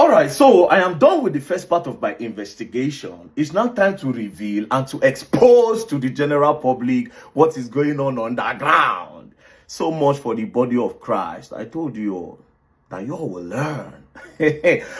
All right, so I am done with the first part of my investigation. It's now time to reveal and to expose to the general public what is going on underground. So much for the body of Christ. I told you all that you all will learn.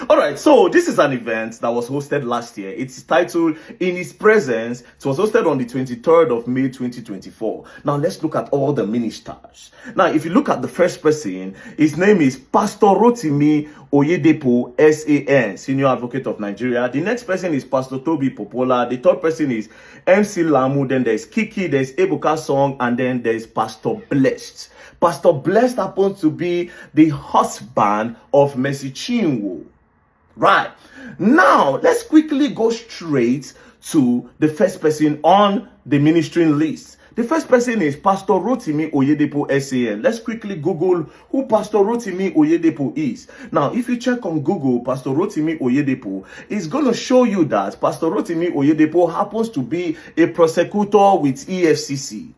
All right, so this is an event that was hosted last year. It's titled In His Presence. It was hosted on the 23rd of May 2024. Now let's look at all the ministers. Now if you look at the first person, his name is Pastor Rotimi Oyedepo, SAN, Senior Advocate of Nigeria. The next person is Pastor Toby Popola. The third person is MC Lamu. Then there's Kiki, there's Ebuka Song, and then there's Pastor Blessed. Pastor Blessed happens to be the husband of Mercy Chinwo. Right. Now, let's quickly go straight to the first person on the ministering list. The first person is Pastor Rotimi Oyedepo, SAN. Let's quickly Google who Pastor Rotimi Oyedepo is. Now, if you check on Google, Pastor Rotimi Oyedepo is going to show you that Pastor Rotimi Oyedepo happens to be a prosecutor with EFCC.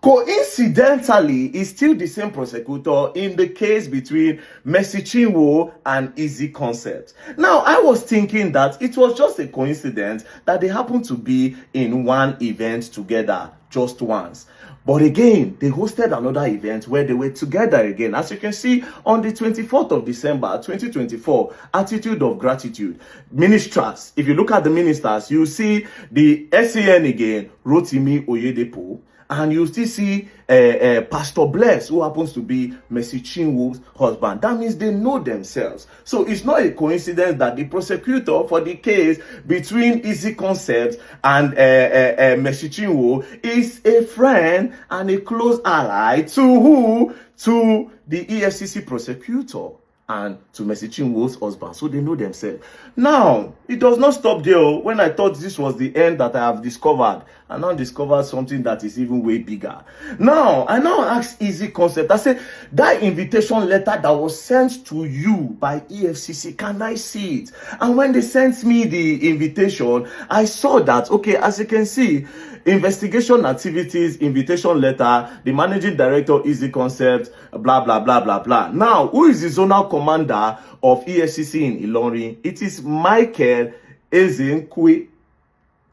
Coincidentally, is still the same prosecutor in the case between Mercy Chinwo and Easy Concept. Now, I was thinking that it was just a coincidence that they happened to be in one event together just once. But again, they hosted another event where they were together again. As you can see, on the 24th of December, 2024, Attitude of Gratitude. Ministers, if you look at the ministers, you see the SAN again, Rotimi Oyedepo. And you still see Pastor Bless, who happens to be Mercy Chinwo's husband. That means they know themselves. So it's not a coincidence that the prosecutor for the case between Easy Concepts and Mercy Chinwo is a friend and a close ally to who? To the EFCC prosecutor and to Mercy Chinwo's husband. So they know themselves. Now, it does not stop there. When I thought this was the end that I have discovered, I now discovered something that is even way bigger. Now, I now ask Easy Concept. I said, that invitation letter that was sent to you by EFCC, can I see it? And when they sent me the invitation, I saw that, okay, as you can see, investigation activities, invitation letter, the managing director, Easy Concept, blah, blah, blah, blah, blah. Now, who is the zonal commander of EFCC in Ilorin? It is Michael Ezenkwe.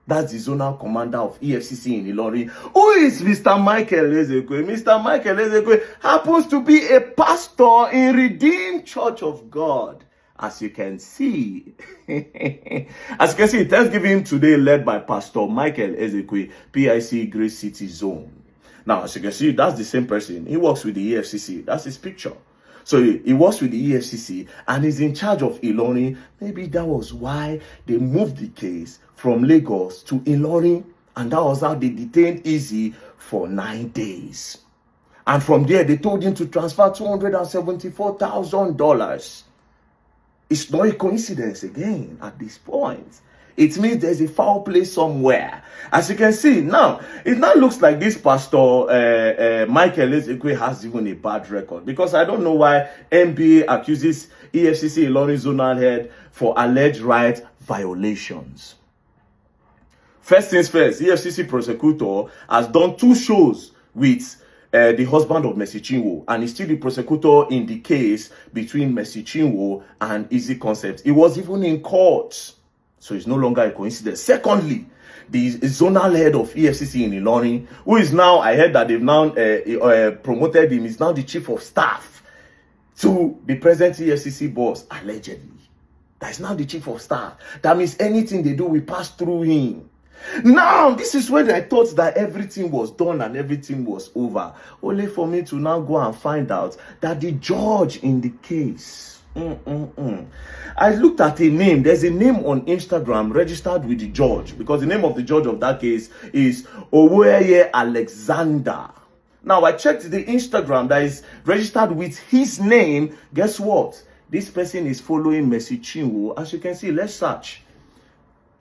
That's the zonal commander of EFCC in Ilorin. Who is Mr. Michael Ezenkwe? Mr. Michael Ezenkwe happens to be a pastor in Redeemed Church of God. As you can see, Thanksgiving today led by Pastor Michael Ezekwe, PIC Grace City Zone. Now, as you can see, that's the same person. He works with the EFCC. That's his picture. So he works with the EFCC and is in charge of Ilorin. Maybe that was why they moved the case from Lagos to Ilorin, and that was how they detained Easy for 9 days. And from there, they told him to transfer $274,000. It's not a coincidence again at this point. It means there's a foul play somewhere. As you can see, now, it now looks like this Pastor Michael Ezekwe has even a bad record. Because I don't know why NBA accuses EFCC Ilorin zonal head for alleged right violations. First things first, EFCC prosecutor has done 2 shows with the husband of Mercy Chinwo, and he's still the prosecutor in the case between Mercy Chinwo and Easy Concepts. He was even in court, so it's no longer a coincidence. Secondly, the zonal head of EFCC in Ilorin, who is now, I heard that they've now promoted him, is now the chief of staff to the present EFCC boss, allegedly. That is now the chief of staff. That means anything they do will pass through him. Now, this is when I thought that everything was done and everything was over. Only for me to now go and find out that the judge in the case. I looked at a name. There's a name on Instagram registered with the judge, because the name of the judge of that case is Oweye Alexander. Now, I checked the Instagram that is registered with his name. Guess what? This person is following Mercy Chinwo. As you can see, let's search.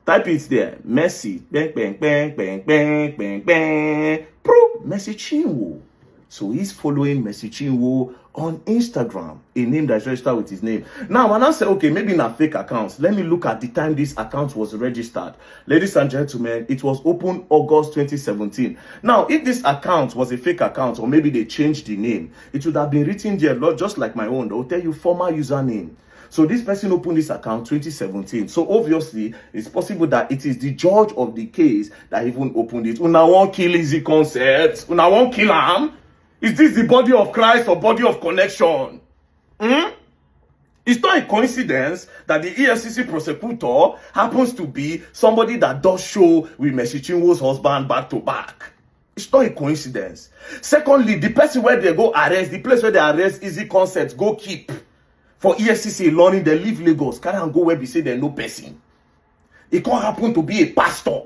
Type it there. Mercy. Bang, bang, bang, bang, bang, bang, bang. Mercy Chinwo. So he's following Mercy Chinwo on Instagram, a name that's registered with his name. Now, when I say, okay, maybe not fake accounts, let me look at the time this account was registered. Ladies and gentlemen, it was opened August 2017. Now, if this account was a fake account, or maybe they changed the name, it would have been written there, just like my own. They'll tell you former username. So this person opened this account 2017. So obviously, it's possible that it is the judge of the case that even opened it. Una won't kill easy concepts. Una won't kill him. Is this the body of Christ or body of connection? It's not a coincidence that the EFCC prosecutor happens to be somebody that does show with Mercy Chinwo's husband back to back. It's not a coincidence. Secondly, the person where they go arrest, the place where they arrest easy concepts, go keep. For EFCC learning, they leave Lagos, carry and go where we say there's no person. It can't happen to be a pastor.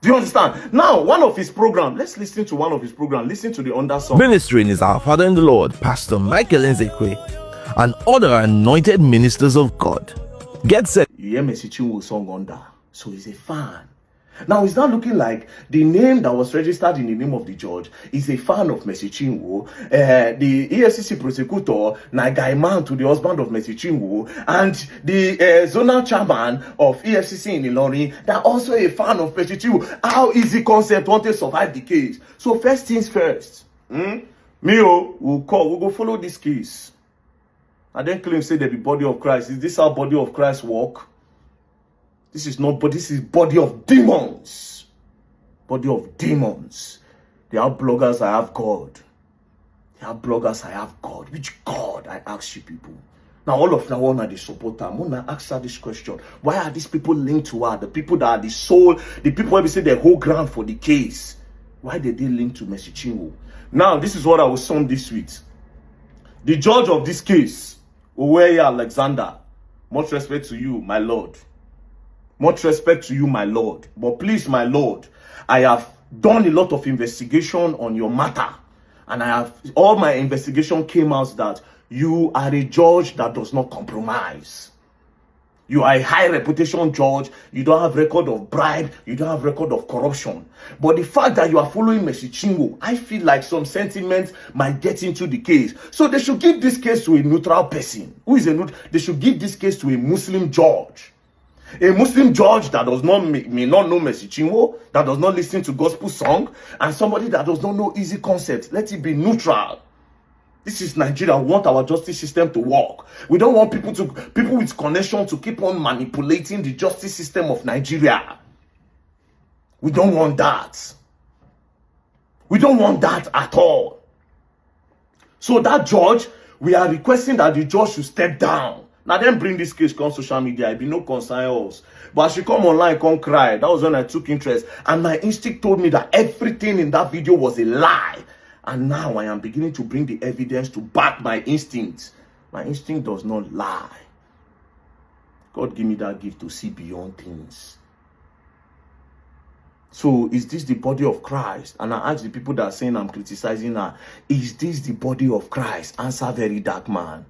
Do you understand? Now, one of his programs, let's listen to one of his programs. Listen to the under song. Ministering is our Father in the Lord, Pastor Michael Nzekwe, and other anointed ministers of God. Get set. You hear Mercy Chinwo song under, so he's a fan. Now, it's not looking like the name that was registered in the name of the judge is a fan of Mercy Chinwo. The EFCC prosecutor, Nagai Man to the husband of Mercy Chinwo, and the zonal chairman of EFCC in Ilorin, they're also a fan of Mercy Chinwo. How easy concept want to survive the case? So first things first. we'll go follow this case. And then claim say they be body of Christ. Is this how body of Christ work? This is not, but this is body of demons. Body of demons. They are bloggers, I have God. They are bloggers, I have God. Which God? I ask you people. Now all of now one are the supporter. I'm gonna ask her this question. Why are these people linked to her? The people that are the soul, the people where we say they hold ground for the case. Why did they link to Mercy Chinwo? Now, this is what I will sum this with. The judge of this case, Oweye Alexander, much respect to you, my Lord. Much respect to you, my Lord. But please, my Lord, I have done a lot of investigation on your matter. And all my investigation came out that you are a judge that does not compromise. You are a high reputation judge. You don't have record of bribe. You don't have record of corruption. But the fact that you are following Mercy Chinwo, I feel like some sentiments might get into the case. So they should give this case to a neutral person. Who is a neutral? They should give this case to a Muslim judge. A Muslim judge that does not may not know Mercy Chinwo, that does not listen to gospel song, and somebody that does not know easy concepts. Let it be neutral. This is Nigeria. We want our justice system to work. We don't want people with connection to keep on manipulating the justice system of Nigeria. We don't want that. We don't want that at all. So that judge, we are requesting that the judge should step down. Now then bring this case on social media. It be no concern us. But she come online, come cry. That was when I took interest. And my instinct told me that everything in that video was a lie. And now I am beginning to bring the evidence to back my instinct. My instinct does not lie. God give me that gift to see beyond things. So is this the body of Christ? And I ask the people that are saying I'm criticizing her, is this the body of Christ? Answer very dark man.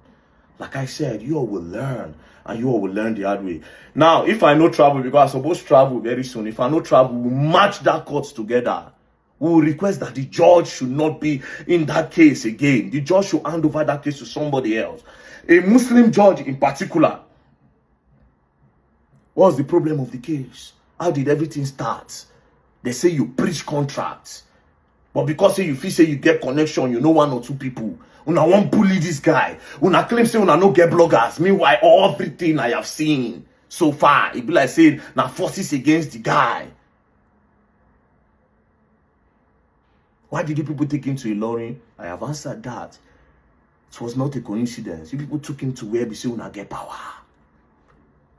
Like I said, you all will learn. And you all will learn the hard way. Now, if I no travel, because I'm supposed to travel very soon. If I no travel, we'll match that court together. We will request that the judge should not be in that case again. The judge should hand over that case to somebody else. A Muslim judge in particular. What's the problem of the case? How did everything start? They say you breach contracts. But because you feel say you get connection, you know one or two people. Una won't bully this guy. Una claim say una no get bloggers. Meanwhile, everything I have seen so far, it be like saying now forces against the guy. Why did you people take him to Ilorin? I have answered that. It was not a coincidence. You people took him to where we say una get power.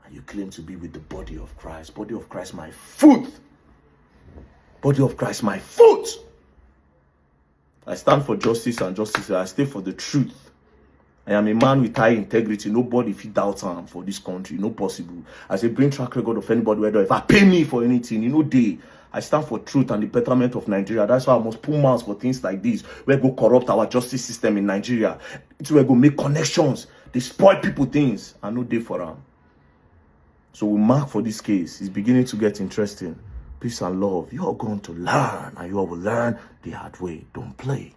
And you claim to be with the body of Christ. Body of Christ, my foot. Body of Christ, my foot. I stand for justice and justice. I stay for the truth. I am a man with high integrity. Nobody fit doubt him for this country. No possible. As a bring track record of anybody, whether if I pay me for anything, they. I stand for truth and the betterment of Nigeria. That's why I must pull mouths for things like this. We go corrupt our justice system in Nigeria. It's where we go make connections. They spoil people things. I no day for them. So we mark for this case. It's beginning to get interesting. Peace and love. You are going to learn, and you all will learn the hard way. Don't play.